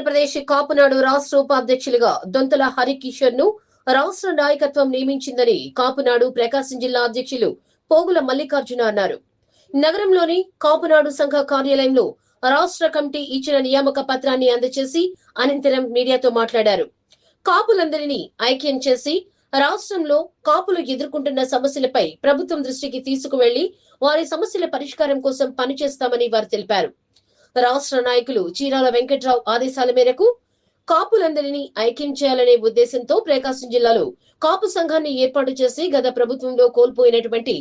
ఆంధ్రప్రదేశ్ కాపునాడు రాష్ట్ర ఉపాధ్యక్షులుగా దొంతల హరికిషోర్ ను రాష్ట్ర నాయకత్వం నియమించిందని కాపునాడు ప్రకాశం జిల్లా అధ్యక్షులు పోగుల మల్లికార్జున అన్నారు. నగరంలోని కాపునాడు సంఘ కార్యాలయంలో రాష్ట్ర కమిటీ ఇచ్చిన నియామక పత్రాన్ని అందజేసి అనంతరం మీడియాతో మాట్లాడారు. కాపులందరినీ ఐక్యం చేసి రాష్ట్రంలో కాపులు ఎదుర్కొంటున్న సమస్యలపై ప్రభుత్వం దృష్టికి తీసుకువెళ్లి వారి సమస్యల పరిష్కారం కోసం పనిచేస్తామని వారు తెలిపారు. రాష్ట్ర నాయకులు చీరాల వెంకట్రావు ఆదేశాల మేరకు కాపులందరినీ ఐక్యం చేయాలనే ఉద్దేశంతో ప్రకాశం జిల్లాలో కాపు సంఘాన్ని ఏర్పాటు చేసి గత ప్రభుత్వంలో కోల్పోయినటువంటి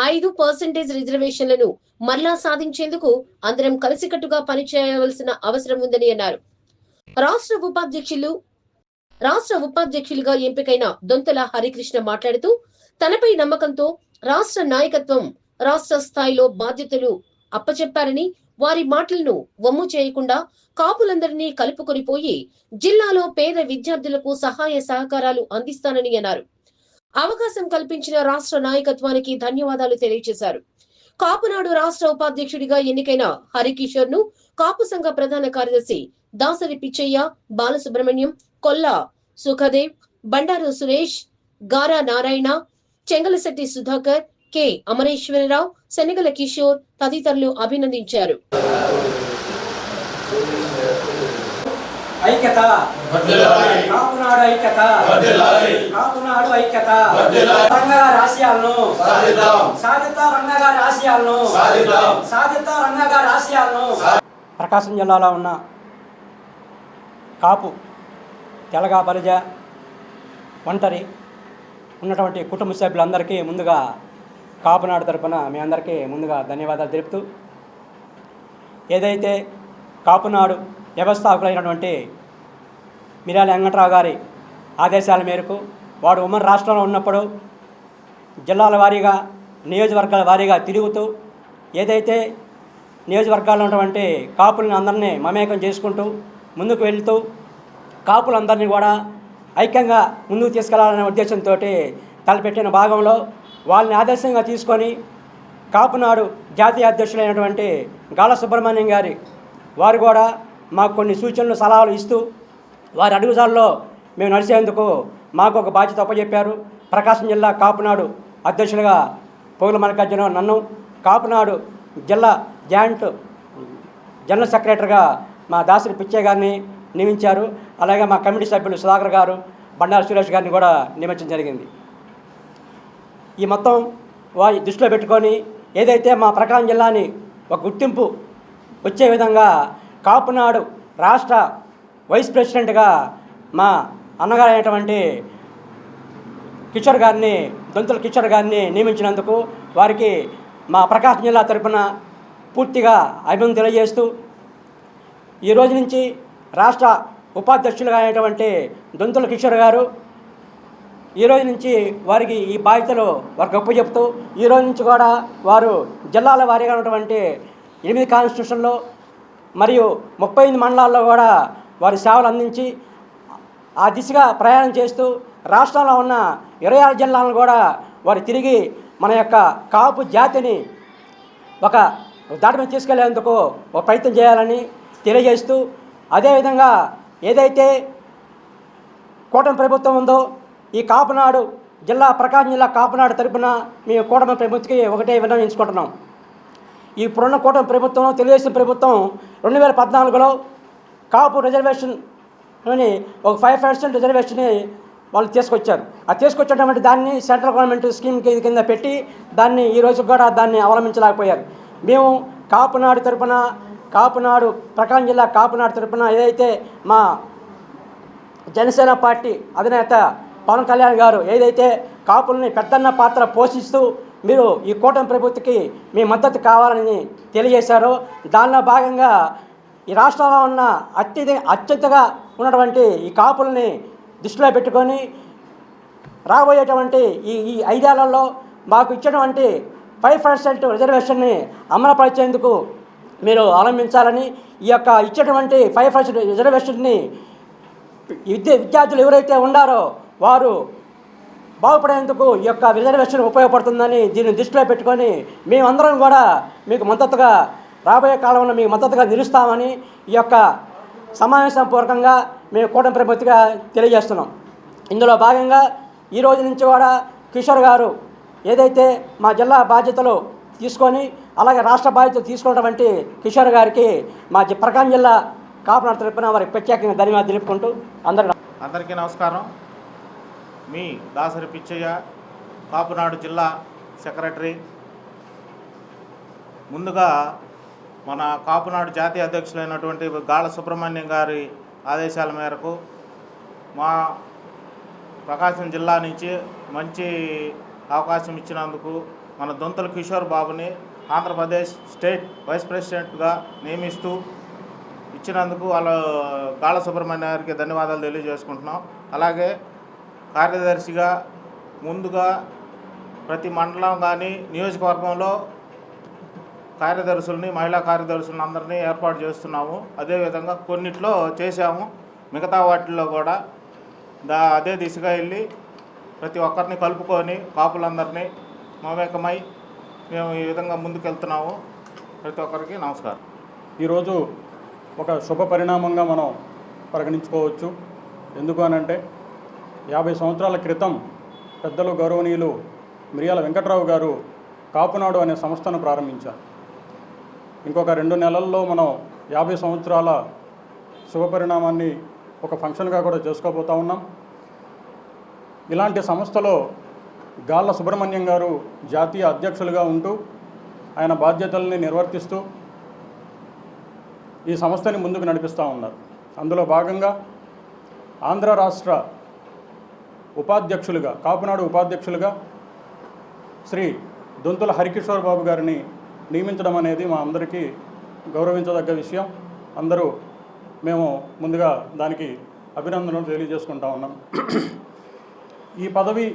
5% రిజర్వేషన్లను మరలా సాధించేందుకు అందరం కలిసికట్టుగా పనిచేయవలసిన అవసరం ఉందని అన్నారు. రాష్ట్ర ఉపాధ్యక్షులుగా ఎంపికైన దొంతల హరికృష్ణ మాట్లాడుతూ తనపై నమ్మకంతో రాష్ట్ర నాయకత్వం రాష్ట్ర స్థాయిలో బాధ్యతలు అప్పచెప్పారని, వారి మాటలను వమ్ము చేయకుండా కాపులందరినీ కలుపుకొని పోయి జిల్లాలో పేద విద్యార్థులకు సహాయ సహకారాలు అందిస్తానని అన్నారు. అవకాశం కల్పించిన రాష్ట్ర నాయకత్వానికి ధన్యవాదాలు తెలియజేశారు. కాపునాడు రాష్ట్ర ఉపాధ్యక్షుడిగా ఎన్నికైన హరికిషోర్ ను కాపు సంఘ ప్రధాన కార్యదర్శి దాసరి పిచ్చయ్య, బాలసుబ్రహ్మణ్యం, కొల్లా సుఖదేవ్, బండారు సురేష్, గారా నారాయణ, చెంగలశెట్టి సుధాకర్, కె అమరేశ్వరరావు, శనగల కిషోర్ తదితరులు అభినందించారు. ఐక్యత కాపునాడు ఐక్యత కాపునాడు ఐక్యత రంగగారి ఆశయాలను సాధిద్దాం రంగగారి ఆశయాలను సాధిద్దాం రంగగారి ఆశయాలను. ప్రకాశం జిల్లాలో ఉన్న కాపు, తెలగ, బలిజ, ఒంటరి ఉన్నటువంటి కుటుంబ సభ్యులందరికీ ముందుగా కాపునాడు తరపున మీ అందరికీ ముందుగా ధన్యవాదాలు తెలుపుతూ, ఏదైతే కాపునాడు వ్యవస్థాపకులైనటువంటి మిర్యాల వెంకట్రావు గారి ఆదేశాల మేరకు వాడు ఉమ్మడి రాష్ట్రంలో ఉన్నప్పుడు జిల్లాల వారీగా నియోజకవర్గాల వారీగా తిరుగుతూ ఏదైతే నియోజకవర్గాల్లో ఉన్నటువంటి కాపులను అందరినీ మమేకం చేసుకుంటూ ముందుకు వెళ్తూ కాపులందరినీ కూడా ఐక్యంగా ముందుకు తీసుకెళ్లాలనే ఉద్దేశంతో తలపెట్టిన భాగంలో వాళ్ళని ఆదర్శంగా తీసుకొని కాపునాడు జాతీయ అధ్యక్షులైనటువంటి గాల సుబ్రహ్మణ్యం గారి వారు కూడా మాకు కొన్ని సూచనలు సలహాలు ఇస్తూ వారి అడుగుజాల్లో మేము నడిచేందుకు మాకు ఒక బాధ్యత అప్పచెప్పారు. ప్రకాశం జిల్లా కాపునాడు అధ్యక్షులుగా పోగుల మల్లికార్జున నన్ను, కాపునాడు జిల్లా జాయింట్ జనరల్ సెక్రటరీగా మా దాసరి పిచ్చయ్య గారిని నియమించారు. అలాగే మా కమిటీ సభ్యులు సుధాకర్ గారు, బండారు సురేష్ గారిని కూడా నియమించడం జరిగింది. ఈ మొత్తం వారి దృష్టిలో పెట్టుకొని ఏదైతే మా ప్రకాశం జిల్లాని ఒక గుర్తింపు వచ్చే విధంగా కాపునాడు రాష్ట్ర వైస్ ప్రెసిడెంట్గా మా అన్నగారు అయినటువంటి కిషోర్ గారిని, దొంతుల కిషోర్ గారిని నియమించినందుకు వారికి మా ప్రకాశం జిల్లా తరపున పూర్తిగా అభినందన తెలియజేస్తూ, ఈరోజు నుంచి రాష్ట్ర ఉపాధ్యక్షులుగా అయినటువంటి దొంతుల కిషోర్ గారు ఈరోజు నుంచి వారికి ఈ బాధ్యతలు వారికి అప్పచెప్తూ ఈరోజు నుంచి కూడా వారు జిల్లాల వారీగా ఉన్నటువంటి 8 కాన్స్టిట్యూషన్లో మరియు 35 మండలాల్లో కూడా వారి సేవలు అందించి ఆ దిశగా ప్రయాణం చేస్తూ రాష్ట్రంలో ఉన్న 26 జిల్లాలను కూడా వారు తిరిగి మన యొక్క కాపు జాతిని ఒక దాటి మీద తీసుకెళ్లేందుకు ఒక ప్రయత్నం చేయాలని తెలియజేస్తూ, అదేవిధంగా ఏదైతే కూటమి ప్రభుత్వం ఉందో ఈ కాపునాడు జిల్లా ప్రకాశం జిల్లా కాపునాడు తరపున మేము కూటమి ప్రభుత్వకి ఒకటే విన్నవించుకుంటున్నాం. ఇప్పుడున్న కూటమి ప్రభుత్వం, తెలుగుదేశం ప్రభుత్వం 2014లో కాపు రిజర్వేషన్ అని ఒక 5% రిజర్వేషన్ని వాళ్ళు తీసుకొచ్చారు. ఆ తీసుకొచ్చినటువంటి దాన్ని సెంట్రల్ గవర్నమెంట్ స్కీమ్ కింద పెట్టి దాన్ని ఈరోజు కూడా దాన్ని అవలంబించలేకపోయారు. మేము కాపునాడు తరపున, కాపునాడు ప్రకాశం జిల్లా కాపునాడు తరపున ఏదైతే మా జనసేన పార్టీ అధినేత పవన్ కళ్యాణ్ గారు ఏదైతే కాపుల్ని పెద్దన్న పాత్ర పోషిస్తూ మీరు ఈ కూటమి ప్రభుత్వకి మీ మద్దతు కావాలని తెలియజేశారో దానిలో భాగంగా ఈ రాష్ట్రంలో ఉన్న అత్యంతగా ఉన్నటువంటి ఈ కాపుల్ని దృష్టిలో పెట్టుకొని రాబోయేటువంటి ఈ 5 ఏళ్లలో మాకు ఇచ్చినటువంటి 5% రిజర్వేషన్ని అమలుపరిచేందుకు మీరు అవలంబించాలని, ఈ యొక్క ఇచ్చినటువంటి 5% రిజర్వేషన్ని విద్యార్థులు ఎవరైతే ఉన్నారో వారు బాగుపడేందుకు ఈ యొక్క రిజర్వేషన్ ఉపయోగపడుతుందని దీన్ని దృష్టిలో పెట్టుకొని మేమందరం కూడా మీకు మద్దతుగా రాబోయే కాలంలో మీకు మద్దతుగా నిలుస్తామని ఈ యొక్క సమావేశం పూర్వకంగా మేము కూటమి ప్రభుత్వంగా తెలియజేస్తున్నాం. ఇందులో భాగంగా ఈ రోజు నుంచి కూడా కిషోర్ గారు ఏదైతే మా జిల్లా బాధ్యతలు తీసుకొని అలాగే రాష్ట్ర బాధ్యతలు తీసుకున్నటువంటి కిషోర్ గారికి మా ప్రకాశం జిల్లా కాపునాడు తరపున వారికి ప్రత్యేకంగా ధన్యవాదాలు తెలుపుకుంటూ అందరికీ నమస్కారం. మీ దాసరి పిచ్చయ్య, కాపునాడు జిల్లా సెక్రటరీ. ముందుగా మన కాపునాడు జాతీయ అధ్యక్షులైనటువంటి గాళ్ళ సుబ్రహ్మణ్యం గారి ఆదేశాల మేరకు మా ప్రకాశం జిల్లా నుంచి మంచి అవకాశం ఇచ్చినందుకు మన దొంతల కిషోర్ బాబుని ఆంధ్రప్రదేశ్ స్టేట్ వైస్ ప్రెసిడెంట్గా నియమిస్తూ ఇచ్చినందుకు వాళ్ళ గాళ్ళ సుబ్రహ్మణ్యం గారికి ధన్యవాదాలు తెలియజేసుకుంటున్నాం. అలాగే కార్యదర్శిగా ముందుగా ప్రతి మండలం కానీ నియోజకవర్గంలో కార్యదర్శుల్ని, మహిళా కార్యదర్శులను అందరినీ ఏర్పాటు చేస్తున్నాము. అదేవిధంగా కొన్నిట్లో చేశాము, మిగతా వాటిల్లో కూడా అదే దిశగా వెళ్ళి ప్రతి ఒక్కరిని కలుపుకొని కాపులందరినీ మమేకమై మేము ఈ విధంగా ముందుకెళ్తున్నాము. ప్రతి ఒక్కరికి నమస్కారం. ఈరోజు ఒక శుభ పరిణామంగా మనం పరిగణించుకోవచ్చు. ఎందుకు అనంటే 50 సంవత్సరాల క్రితం పెద్దలు గౌరవనీయులు మిరియాల వెంకట్రావు గారు కాపునాడు అనే సంస్థను ప్రారంభించారు. ఇంకొక 2 నెలల్లో మనం 50 సంవత్సరాల శుభపరిణామాన్ని ఒక ఫంక్షన్గా కూడా చేసుకోబోతా ఉన్నాం. ఇలాంటి సంస్థలో గాళ్ళ సుబ్రహ్మణ్యం గారు జాతీయ అధ్యక్షులుగా ఉంటూ ఆయన బాధ్యతల్ని నిర్వర్తిస్తూ ఈ సంస్థని ముందుకు నడిపిస్తూ ఉన్నారు. అందులో భాగంగా ఆంధ్ర రాష్ట్ర ఉపాధ్యక్షులుగా, కాపునాడు ఉపాధ్యక్షులుగా శ్రీ దొంతుల హరికిషోర్ బాబు గారిని నియమించడం అనేది మా అందరికీ గౌరవించదగ్గ విషయం. అందరూ మేము ముందుగా దానికి అభినందనలు తెలియజేసుకుంటా ఉన్నాం. ఈ పదవి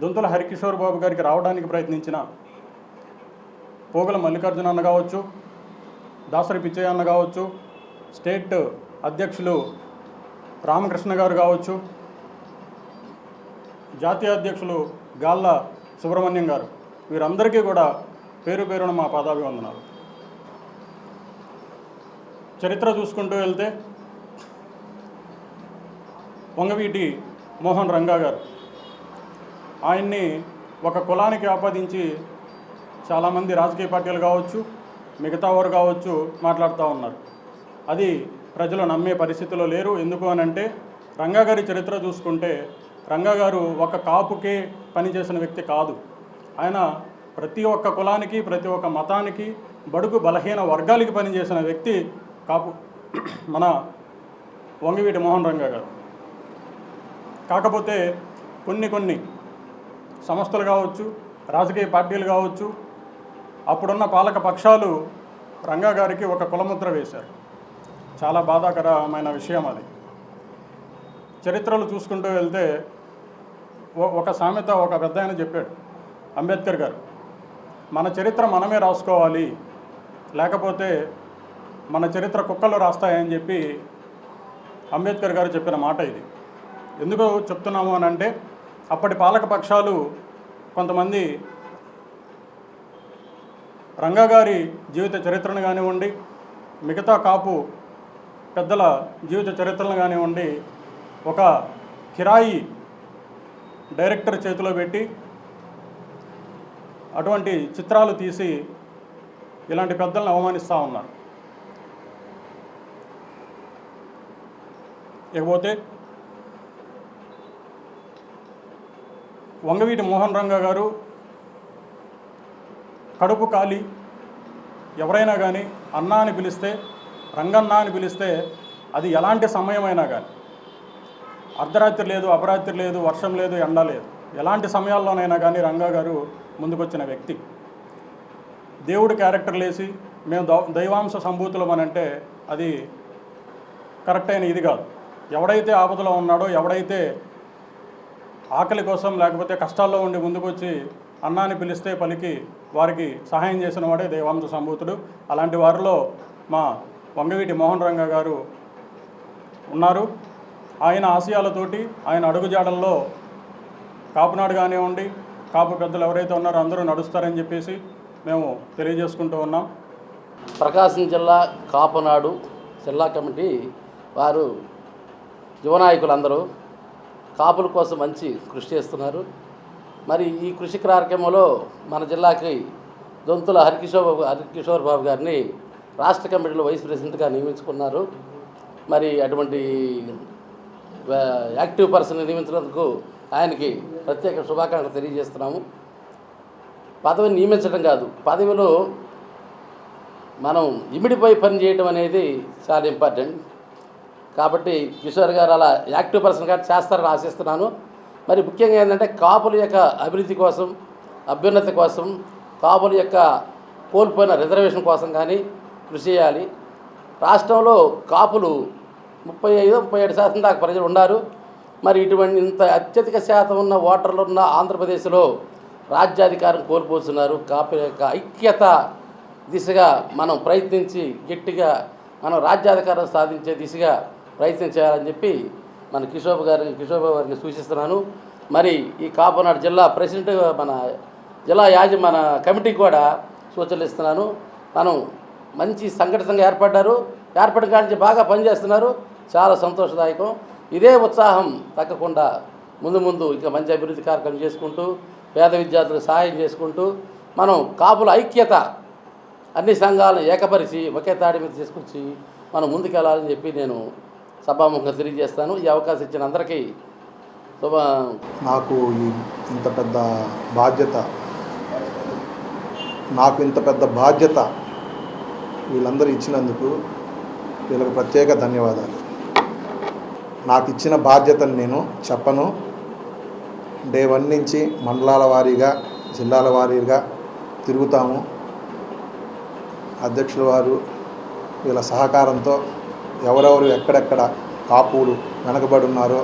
దొంతుల హరికిషోర్ బాబు గారికి రావడానికి ప్రయత్నించిన పోగల మల్లికార్జున అన్న కావచ్చు, దాసరి పిచ్చయ్య అన్న కావచ్చు, స్టేట్ అధ్యక్షులు రామకృష్ణ గారు కావచ్చు, జాతీయ అధ్యక్షులు గాళ్ళ సుబ్రహ్మణ్యం గారు, వీరందరికీ కూడా పేరు పేరున మా పాదాభివందనాలు. చరిత్ర చూసుకుంటూ వెళ్తే వంగవీటి మోహన్ రంగా గారు, ఆయన్ని ఒక కులానికి ఆపాదించి చాలామంది రాజకీయ పార్టీలు కావచ్చు, మిగతా వారు కావచ్చు మాట్లాడుతూ ఉన్నారు. అది ప్రజలు నమ్మే పరిస్థితిలో లేరు. ఎందుకు అనంటే రంగా గారి చరిత్ర చూసుకుంటే రంగా గారు ఒక కాపుకే పనిచేసిన వ్యక్తి కాదు. ఆయన ప్రతి ఒక్క కులానికి, ప్రతి ఒక్క మతానికి, బడుగు బలహీన వర్గాలకి పనిచేసిన వ్యక్తి కాపు మన వంగవీటి మోహన్ రంగా గారు. కాకపోతే కొన్ని సంస్థలు కావచ్చు, రాజకీయ పార్టీలు కావచ్చు, అప్పుడున్న పాలక పక్షాలు రంగా గారికి ఒక కులముద్ర వేశారు. చాలా బాధాకరమైన విషయం అది. చరిత్రలు చూసుకుంటూ వెళ్తే ఒక సామెత ఒక పెద్ద ఆయన చెప్పాడు, అంబేద్కర్ గారు, మన చరిత్ర మనమే రాసుకోవాలి, లేకపోతే మన చరిత్ర కుక్కలు రాస్తాయని చెప్పి అంబేద్కర్ గారు చెప్పిన మాట ఇది. ఎందుకు చెప్తున్నాము అని అంటే అప్పటి పాలక పక్షాలు కొంతమంది రంగా గారి జీవిత చరిత్రను కానివ్వండి, మిగతా కాపు పెద్దల జీవిత చరిత్రను కానివ్వండి ఒక కిరాయి డైరెక్టర్ చేతిలో పెట్టి అటువంటి చిత్రాలు తీసి ఇలాంటి పెద్దలను అవమానిస్తూ ఉన్నారు. ఇకపోతే వంగవీటి మోహన్ రంగా గారు కడుపు కాలి ఎవరైనా కానీ అన్నా అని పిలిస్తే, రంగన్న అని పిలిస్తే అది ఎలాంటి సమయమైనా కానీ, అర్ధరాత్రి లేదు, అపరాత్రి లేదు, వర్షం లేదు, ఎండ లేదు, ఎలాంటి సమయాల్లోనైనా కానీ రంగా గారు ముందుకొచ్చిన వ్యక్తి. దేవుడు క్యారెక్టర్లు వేసి మేము దైవాంశ సంభూతులం అని అంటే అది కరెక్ట్ అయిన ఇది కాదు. ఎవడైతే ఆపదలో ఉన్నాడో, ఎవడైతే ఆకలి కోసం లేకపోతే కష్టాల్లో ఉండి ముందుకొచ్చి అన్నాన్ని పిలిస్తే పలికి వారికి సహాయం చేసిన వాడే దైవాంశ సంభూతుడు. అలాంటి వారిలో మా వంగవీటి మోహన్ రంగా గారు ఉన్నారు. ఆయన ఆశయాలతోటి, ఆయన అడుగుజాడల్లో కాపునాడు కానివ్వండి, కాపు పెద్దలు ఎవరైతే ఉన్నారో అందరూ నడుస్తారని చెప్పేసి మేము తెలియజేసుకుంటూ ఉన్నాం. ప్రకాశం జిల్లా కాపునాడు జిల్లా కమిటీ వారు యువనాయకులందరూ కాపుల కోసం మంచి కృషి చేస్తున్నారు. మరి ఈ కృషి కార్యక్రమంలో మన జిల్లాకి దొంతుల హరికిషోర్ బాబు గారిని రాష్ట్ర కమిటీలో వైస్ ప్రెసిడెంట్గా నియమించుకున్నారు. మరి అటువంటి యాక్టివ్ పర్సన్ నియమించినందుకు ఆయనకి ప్రత్యేక శుభాకాంక్షలు తెలియజేస్తున్నాము. పదవిని నియమించడం కాదు, పదవిలో మనం ఇమిడిపోయి పని చేయడం అనేది చాలా ఇంపార్టెంట్. కాబట్టి కిషోర్ గారు అలా యాక్టివ్ పర్సన్ గారు చేస్తారని ఆశిస్తున్నాను. మరి ముఖ్యంగా ఏంటంటే కాపుల యొక్క అభివృద్ధి కోసం, అభ్యున్నతి కోసం, కాపుల యొక్క కోల్పోయిన రిజర్వేషన్ కోసం కానీ కృషి చేయాలి. రాష్ట్రంలో కాపులు 35-37% దాకా ప్రజలు ఉన్నారు. మరి ఇటువంటి ఇంత అత్యధిక శాతం ఉన్న ఓటర్లు ఉన్న ఆంధ్రప్రదేశ్లో రాజ్యాధికారం కోల్పోతున్నారు. కాపుల యొక్క ఐక్యత దిశగా మనం ప్రయత్నించి గట్టిగా మనం రాజ్యాధికారం సాధించే దిశగా ప్రయత్నం చేయాలని చెప్పి మన కిషోర్ బాబు గారిని సూచిస్తున్నాను. మరి ఈ కాపునాడు జిల్లా ప్రెసిడెంట్ మన జిల్లా మన కమిటీకి కూడా సూచనలు ఇస్తున్నాను. మనం మంచి సంఘటితంగా ఏర్పడిన కాడి బాగా పనిచేస్తున్నారు. చాలా సంతోషదాయకం. ఇదే ఉత్సాహం తగ్గకుండా ముందు ఇంకా మంచి అభివృద్ధి కార్యక్రమం చేసుకుంటూ పేద విద్యార్థులకు సహాయం చేసుకుంటూ మనం కాపుల ఐక్యత అన్ని సంఘాలను ఏకపరిచి ఒకే తాడి మీద తీసుకొచ్చి మనం ముందుకెళ్ళాలని చెప్పి నేను సభాముఖంగా తెలియజేస్తాను. ఈ అవకాశం ఇచ్చిన అందరికీ నాకు ఇంత పెద్ద బాధ్యత వీళ్ళందరూ ఇచ్చినందుకు వీళ్ళకి ప్రత్యేక ధన్యవాదాలు. నాకు ఇచ్చిన బాధ్యతను నేను చెప్పను. డే 1 నుంచి మండలాల వారీగా, జిల్లాల వారీగా తిరుగుతాము. అధ్యక్షుల వారు వీళ్ళ సహకారంతో ఎవరెవరు ఎక్కడెక్కడ కాపులు వెనకబడి ఉన్నారో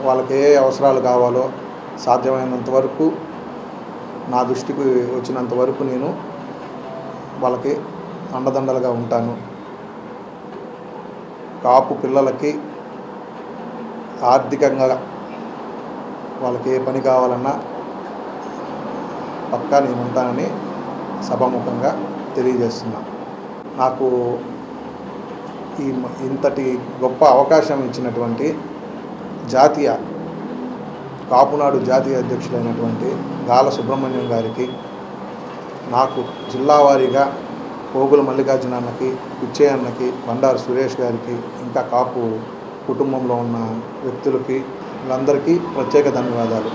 వాళ్ళకి ఏ అవసరాలు కావాలో సాధ్యమైనంత వరకు నా దృష్టికి వచ్చినంత వరకు నేను వాళ్ళకి అండదండలుగా ఉంటాను. కాపు పిల్లలకి ఆర్థికంగా వాళ్ళకి ఏ పని కావాలన్నా పక్కా నేను ఉంటానని సభాముఖంగా తెలియజేస్తున్నాను. నాకు ఇంతటి గొప్ప అవకాశం ఇచ్చినటువంటి కాపునాడు జాతీయ అధ్యక్షులైనటువంటి గాల సుబ్రహ్మణ్యం గారికి, నాకు జిల్లా వారీగా పోగుల మల్లికార్జున అన్నకి, పిచ్చయ్య అన్నకి, బండారు సురేష్ గారికి, ఇంకా కాపు కుటుంబంలో ఉన్న వ్యక్తులకి వీళ్ళందరికీ ప్రత్యేక ధన్యవాదాలు.